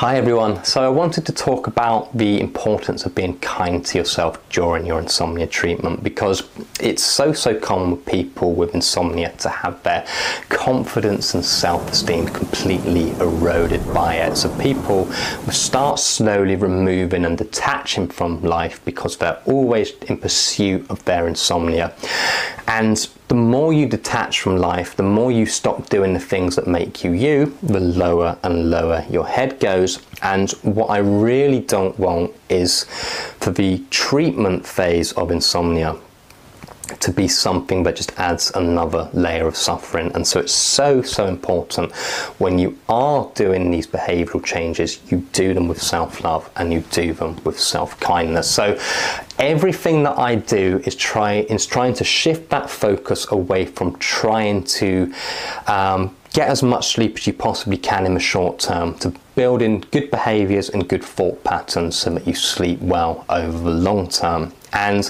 Hi everyone, so I wanted to talk about the importance of being kind to yourself during your insomnia treatment, because it's so common with people with insomnia to have their confidence and self-esteem completely eroded by it. So people will start slowly removing and detaching from life because they're always in pursuit of their insomnia. And the more you detach from life, the more you stop doing the things that make you you, the lower and lower your head goes. And what I really don't want is for the treatment phase of insomnia to be something that just adds another layer of suffering. And so it's so important when you are doing these behavioral changes, you do them with self-love and you do them with self-kindness. So everything that I do is trying to shift that focus away from trying to get as much sleep as you possibly can in the short term, to build in good behaviors and good thought patterns so that you sleep well over the long term. And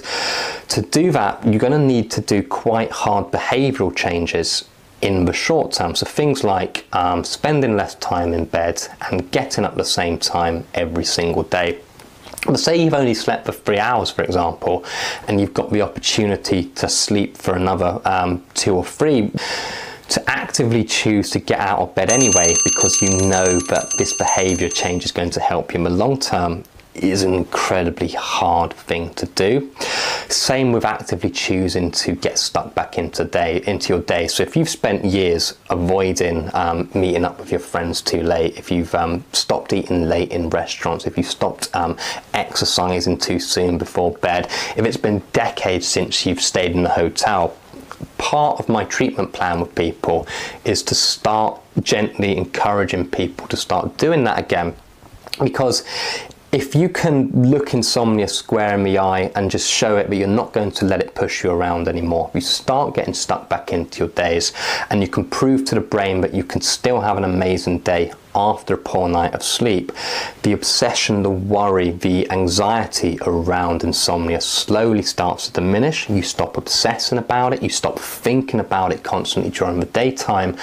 to do that, you're going to need to do quite hard behavioral changes in the short term. So things like spending less time in bed and getting up at the same time every single day. But say you've only slept for 3 hours, for example, and you've got the opportunity to sleep for another 2 or 3, to actively choose to get out of bed anyway, because you know that this behavior change is going to help you in the long term, is an incredibly hard thing to do. Same with actively choosing to get stuck back into your day. So if you've spent years avoiding meeting up with your friends too late, if you've stopped eating late in restaurants, if you've stopped exercising too soon before bed, if it's been decades since you've stayed in a hotel, part of my treatment plan with people is to start gently encouraging people to start doing that again. Because if you can look insomnia square in the eye and just show it that you're not going to let it push you around anymore, you start getting stuck back into your days, and you can prove to the brain that you can still have an amazing day after a poor night of sleep, the obsession, the worry, the anxiety around insomnia slowly starts to diminish. You stop obsessing about it, you stop thinking about it constantly during the daytime,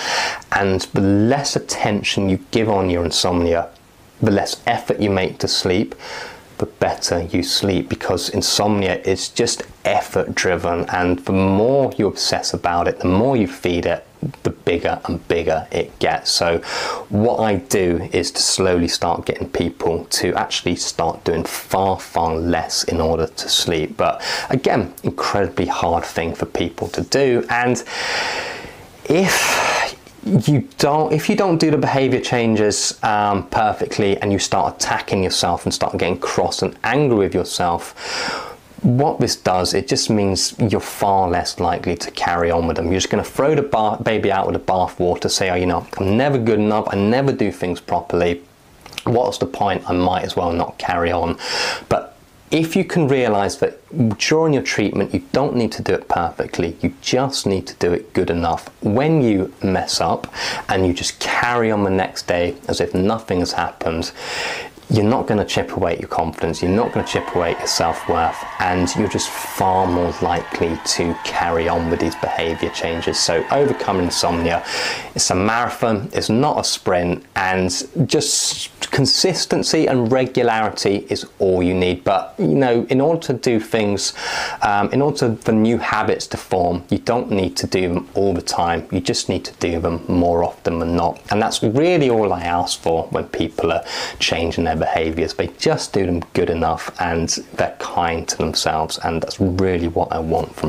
and the less attention you give on your insomnia, the less effort you make to sleep, the better you sleep, because insomnia is just effort driven, and the more you obsess about it, the more you feed it, the bigger and bigger it gets. So what I do is to slowly start getting people to actually start doing far less in order to sleep. But again, incredibly hard thing for people to do. And if you don't do the behavior changes perfectly, and you start attacking yourself and start getting cross and angry with yourself, what this does, it just means you're far less likely to carry on with them. You're just going to throw the baby out with the bathwater, say, oh, you know, I'm never good enough, I never do things properly, what's the point, I might as well not carry on. But if you can realize that during your treatment, you don't need to do it perfectly, you just need to do it good enough. When you mess up and you just carry on the next day as if nothing has happened, you're not going to chip away at your confidence, you're not going to chip away at your self-worth, and you're just far more likely to carry on with these behavior changes. So overcoming insomnia, it's a marathon, it's not a sprint, and just consistency and regularity is all you need. But you know, in order to do things, in order for new habits to form, you don't need to do them all the time, you just need to do them more often than not. And that's really all I ask for when people are changing their behaviors. They just do them good enough and they're kind to themselves, and that's really what I want from